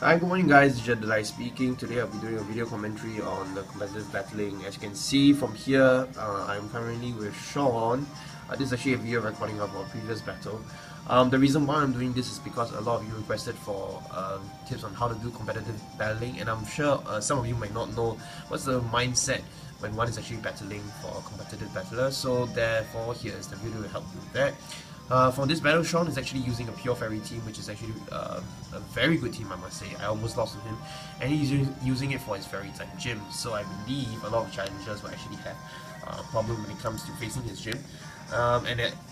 Hi, good morning guys, Jedidiah speaking. Today I'll be doing a video commentary on the competitive battling. As you can see from here, I'm currently with Shawn. This is actually a video recording of our previous battle. The reason why I'm doing this is because a lot of you requested for tips on how to do competitive battling, and I'm sure some of you might not know what's the mindset when one is actually battling for a competitive battler. So therefore here is the video to help you with that. For this battle, Shawn is actually using a pure fairy team, which is actually a very good team, I must say. I almost lost to him, and he's using it for his fairy type gym. So I believe a lot of challengers will actually have a problem when it comes to facing his gym.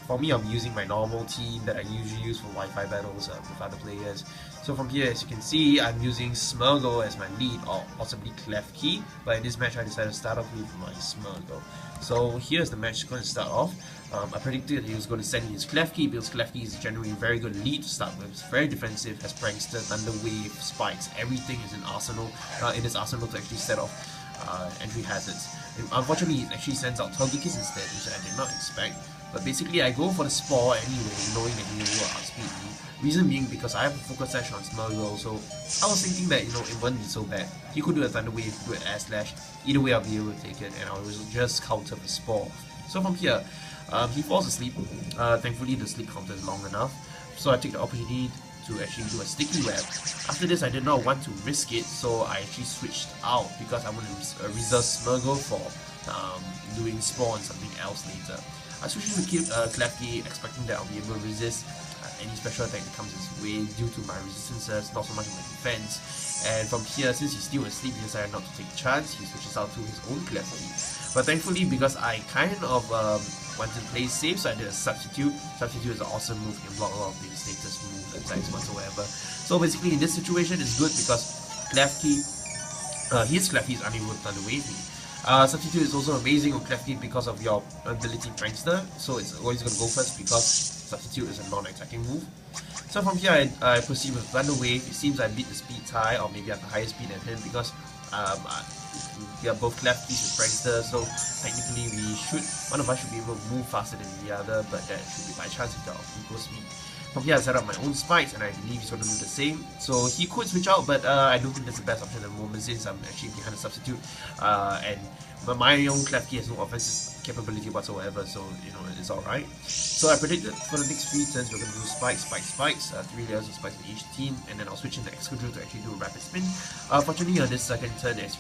For me, I'm using my normal team that I usually use for Wi-Fi battles with other players. So from here, as you can see, I'm using Smurgle as my lead, or possibly Klefki. But in this match, I decided to start off with my Smurgle. So here's the match going to start off. I predicted he was going to send his Klefki, because Klefki is generally a very good lead to start with. It's very defensive, has Prankster, Thunder Wave, Spikes, everything is in his arsenal to actually set off entry hazards. Unfortunately, it actually sends out Togekiss instead, which I did not expect. But basically, I go for the Spore anyway, knowing that he will outspeed me. Reason being because I have a Focus Sash on Smurgle, so I was thinking that it wouldn't be so bad. He could do a Thunder Wave, do an Air Slash. Either way, I'll be able to take it, and I will just counter the Spore. So from here, he falls asleep. Thankfully, the sleep counter is long enough, so I take the opportunity to actually do a Sticky Web. After this, I did not want to risk it, so I actually switched out because I want to reserve Smurgle for doing Spore and something else later. I switched to Klefki, expecting that I'll be able to resist any special attack that comes his way due to my resistances, not so much of my defense. And from here, since he's still asleep, he decided not to take a chance. He switches out to his own Klefki. But thankfully, because I kind of wanted to play safe, so I did a Substitute. Substitute is an awesome move, you can block a lot of the status moves, attacks whatsoever. So basically, in this situation, it's good because Klefki, his Klefki is unable to Thunder Wave me. Substitute is also amazing on Klefki because of your ability Prankster, so it's always going to go first because Substitute is a non-attacking move. So from here, I proceed with Thunder Wave. It seems I beat the speed tie, or maybe I have the higher speed than him because we are both Klefkis with Prankster, so technically one of us should be able to move faster than the other, but that should be by chance if they're of equal speed. From here, I set up my own spikes, and I believe he's going to do the same. So he could switch out, but I don't think that's the best option at the moment since I'm actually behind a Substitute. But my own Klefki has no offensive capability whatsoever, so it's alright. So I predicted for the next 3 turns we're going to do spikes, 3 layers of spikes for each team, and then I'll switch in the Excadrill to actually do a rapid spin. Fortunately, on this second turn, as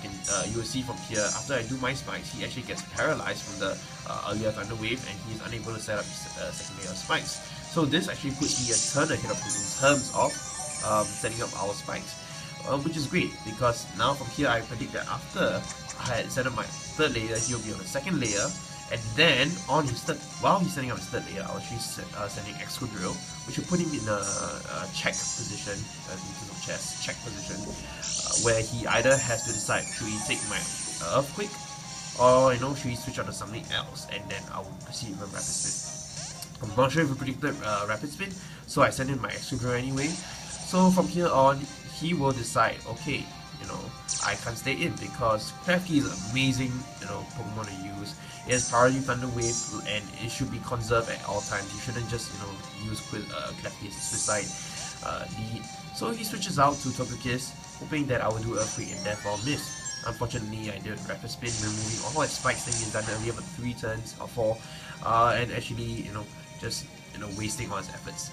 you will see from here, after I do my spikes, he actually gets paralyzed from the earlier Thunder Wave, and he is unable to set up his second layer of spikes. So this actually puts me a turn ahead of him in terms of setting up our spikes, which is great because now from here I predict that after I had set up my third layer, he'll be on the second layer, and then on his while he's setting up his third layer, I'll actually sending Excadrill, which will put him in a check position, in terms of chess, check position, where he either has to decide should he take my Earthquake, or should he switch out to something else, and then I will proceed with Rapid Spin. I'm not sure if we predicted Rapid Spin, so I sent in my Excadrill anyway. So from here on, he will decide, okay, I can't stay in because Klefki is an amazing, Pokemon to use. It has priority Thunder Wave, and it should be conserved at all times. You shouldn't just, use Klefki as a suicide lead. So he switches out to Togekiss, hoping that I will do Earthquake and therefore miss. Unfortunately, I did Rapid Spin, removing all his spikes that he has done earlier, but 3 turns or 4, and actually, just wasting all his efforts.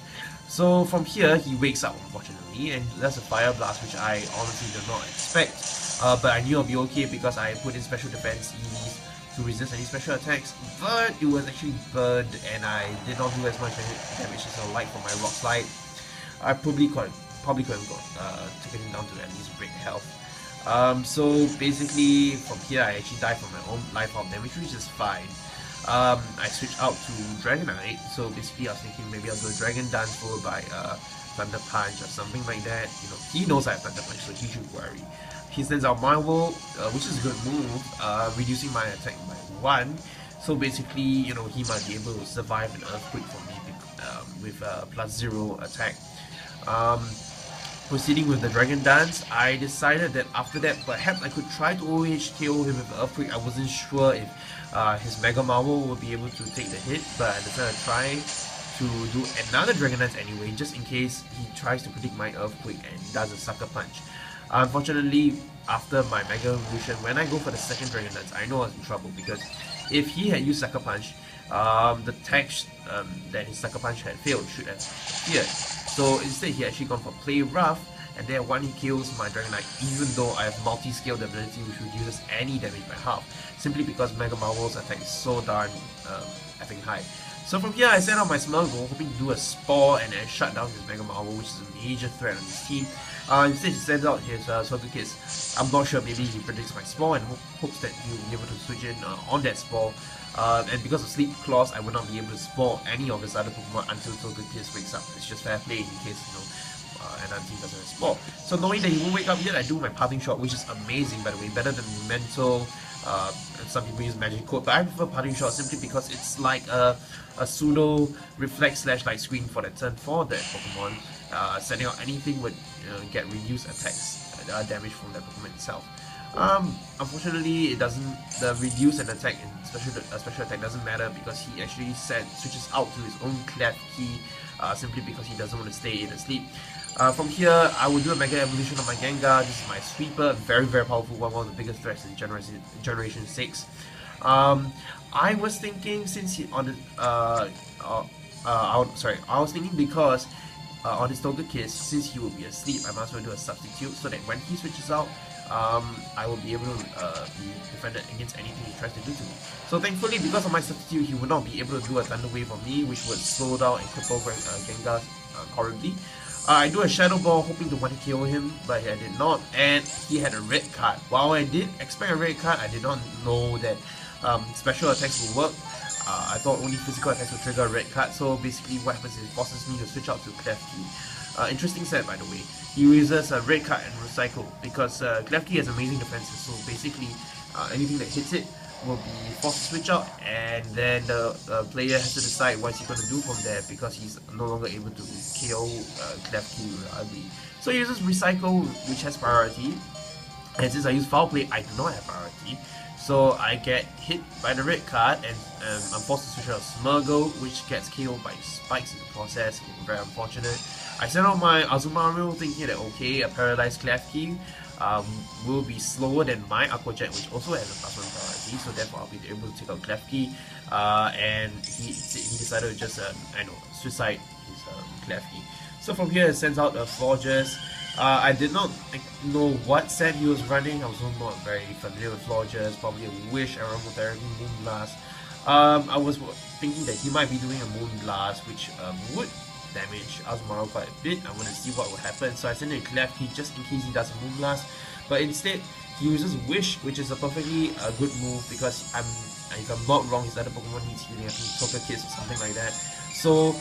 So from here, he wakes up unfortunately, and that's a Fire Blast, which I honestly did not expect. But I knew I'll be okay because I put in special defense EVs to resist any special attacks. But it was actually burned, and I did not do as much damage as I would like for my Rock Slide. I probably could have taken him down to at least break health. So basically, from here, I actually died from my own life orb damage, which is fine. I switched out to Dragonite, so basically I was thinking maybe I'll do a Dragon Dance followed by Thunder Punch or something like that. He knows I have Thunder Punch, so he should worry. He sends out Marvel, which is a good move, reducing my attack by 1. So basically, he might be able to survive an Earthquake for me with +0 attack. Proceeding with the Dragon Dance, I decided that after that perhaps I could try to OH KO him with Earthquake. I wasn't sure if his Mega Marvel would be able to take the hit, but I decided to try to do another Dragon Dance anyway, just in case he tries to predict my Earthquake and does a Sucker Punch. Unfortunately, after my Mega Evolution, when I go for the second Dragon Dance, I know I was in trouble because if he had used Sucker Punch, the text that his Sucker Punch had failed should have appeared. So instead, he actually gone for Play Rough, and then when he kills my Dragonite, even though I have multi-scaled ability which reduces any damage by half, simply because Mega Marvel's attack is so darn effing high. So from here, I sent out my Smeargle, hoping to do a Spore and then shut down his Mega Marvel, which is a major threat on his team. Instead, he sends out his Togekiss. I'm not sure, maybe he predicts my Spore and hopes that he'll be able to switch in on that Spore. And because of Sleep Clause, I will not be able to Spore any of his other Pokemon until Togekiss wakes up. It's just fair play in case, another team doesn't Spore. So knowing that he won't wake up yet, I do my Parting Shot, which is amazing, by the way, better than Mental. Some people use Magic Code, but I prefer Parting Shot simply because it's like a pseudo reflex / light screen for that turn for that Pokemon. Sending out anything would get reduced attacks damage from that Pokemon itself. Unfortunately, it doesn't. The reduce and attack and special attack doesn't matter because he actually switches out to his own Clef Key simply because he doesn't want to stay in a sleep. From here, I will do a Mega Evolution on my Gengar. This is my Sweeper, very powerful one of the biggest threats in Generation 6. I was thinking since he on the I was thinking because on his Togekiss, since he will be asleep, I might as well do a substitute so that when he switches out, I will be able to be defended against anything he tries to do to me. So thankfully, because of my substitute, he would not be able to do a Thunder Wave on me, which would slow down and cripple Gengar horribly. I do a Shadow Ball hoping to one kill him, but I did not, and he had a red card. While I did expect a red card, I did not know that special attacks will work. I thought only physical attacks would trigger a red card, so basically what happens is it forces me to switch out to Clef Key. Interesting set, by the way. He uses a red card and recycle because Clef Key has amazing defenses, so basically anything that hits it will be forced to switch out, and then the player has to decide what he's going to do from there because he's no longer able to KO Clef Key reliably. So he uses Recycle, which has priority, and since I use Foul Play, I do not have priority. So I get hit by the red card, and I'm forced to switch out Smeargle, which gets killed by spikes in the process. Very unfortunate. I sent out my Azumarill thinking that okay, a paralyzed Clef Key will be slower than my Aqua Jet, which also has a +1 priority, so therefore I'll be able to take out Clef Key. And he decided to just suicide his Clef Key. So from here it sends out a Florges. I did not know what set he was running. I was also not very familiar with Florges. Probably a Wish, Aromatherapy, Moonblast. I was thinking that he might be doing a Moonblast, which would damage Azumarill quite a bit. I want to see what will happen, so I sent in a Clef Key just in case he does a Moonblast. But instead, he uses Wish, which is a perfectly good move because if I'm not wrong, his other Pokemon needs healing. I think Togekiss or something like that. So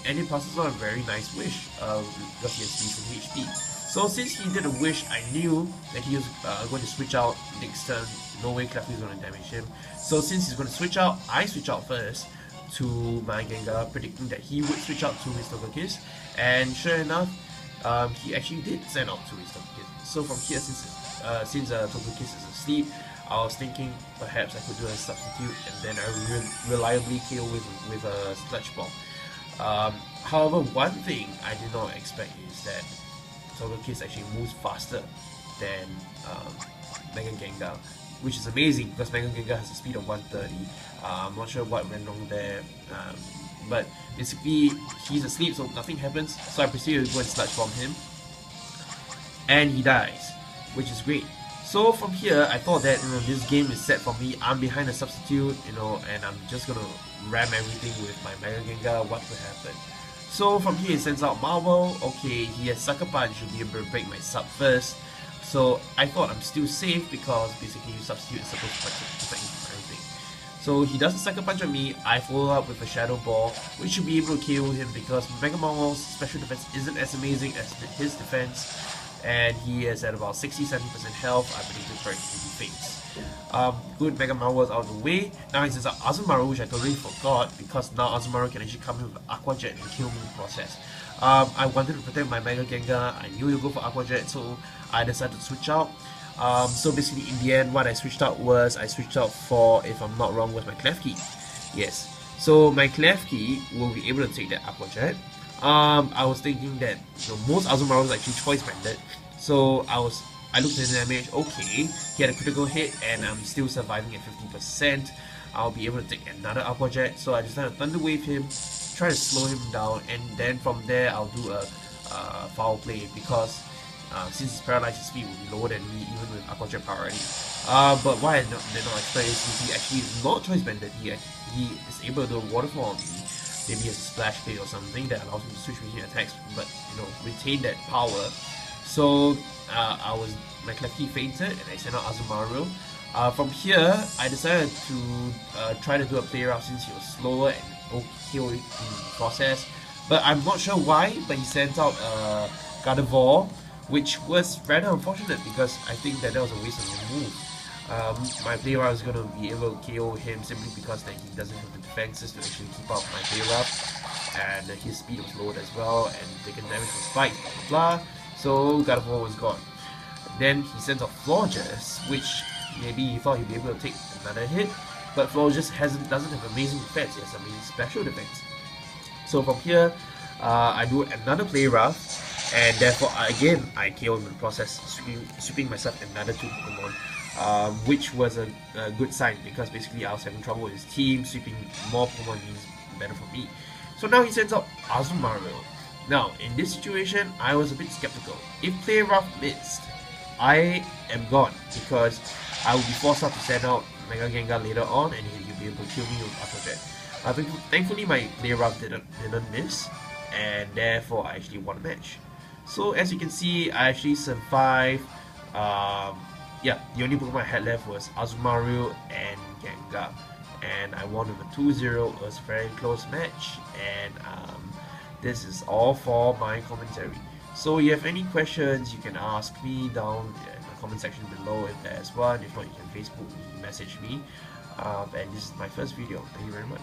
and it passes on a very nice Wish because he has decent HP. So since he did a Wish, I knew that he was going to switch out next turn. No way Clef Key is going to damage him. So since he's going to switch out, I switch out first to my Gengar, predicting that he would switch out to his Togekiss, and sure enough, he actually did send out to his Togekiss. So from here, since Togekiss is asleep, I was thinking perhaps I could do a substitute and then I would reliably kill with a Sludge Bomb. However, one thing I did not expect is that Togekiss actually moves faster than Mega Gengar, which is amazing because Mega Gengar has a speed of 130. I'm not sure what went wrong there, but basically he's asleep, so nothing happens. So I proceed to go and Sludge Bomb him, and he dies, which is great. So from here, I thought that this game is set for me. I'm behind a substitute, and I'm just gonna ram everything with my Mega Gengar. What would happen? So from here, it sends out Marvel. Okay, he has Sucker Punch. Should be able to break my sub first. So I thought I'm still safe because basically substitute is supposed to protect me from everything. So he does a Sucker Punch on me. I follow up with a Shadow Ball, which should be able to KO him because Mega Marvel's special defense isn't as amazing as his defense, and he is at about 60-70% health. I believe the correct will be Fates. Good, Mega Marvel is out of the way. Now he says Azumarill, which I totally forgot because now Azumarill can actually come in with Aqua Jet and kill me in the process. I wanted to protect my Mega Gengar. I knew he'd go for Aqua Jet, so I decided to switch out. So basically in the end, what I switched out for, if I'm not wrong, was my Clef Key. Yes. So my Klefki will be able to take that upper jet. I was thinking that most Azumaru was actually choice banded, so I looked at the damage. Okay, he had a critical hit, and I'm still surviving at 50%. I'll be able to take another upper jet, so I decided to Thunder Wave him, try to slow him down, and then from there I'll do a foul play because since his paralyzed, his speed will be lower than me even with upper jet priority. But what I did not expect is he actually is not choice banded. He is able to do a waterfall on me. Maybe a splash play or something that allows him to switch between attacks, but retain that power. So my Klefki fainted and I sent out Azumaru. From here, I decided to try to do a play route since he was slower and okay in the process. But I'm not sure why, but he sent out Gardevoir, which was rather unfortunate because I think that was a waste of a move. My play route is going to be able to KO him simply because that he doesn't have the defenses to actually keep up my play route, and his speed was lowered as well, and taken damage from spikes, blah blah blah. So Gardevoir was gone. Then he sends out Florges, which maybe he thought he'd be able to take another hit, but Florges doesn't have amazing defense, he has amazing special defense. So from here, I do another play rough, and therefore again I KO him in the process, sweeping myself another 2 Pokemon, which was a good sign because basically I was having trouble with his team. Sweeping more Pokemon means better for me. So now he sends out Azumaru. Now in this situation, I was a bit skeptical. If play rough missed, I am gone because I will be forced out to send out Mega Gengar later on, and he'll be able to kill me with Upper Jet. Thankfully my play rough didn't miss, and therefore I actually won a match. So as you can see, I actually survived. Yeah, the only Pokemon I had left was Azumaru and Gengar, and I won with a 2-0. It was a very close match, and this is all for my commentary. So if you have any questions, you can ask me down in the comment section below if there's one. If not, you can Facebook me, message me. And this is my first video. Thank you very much.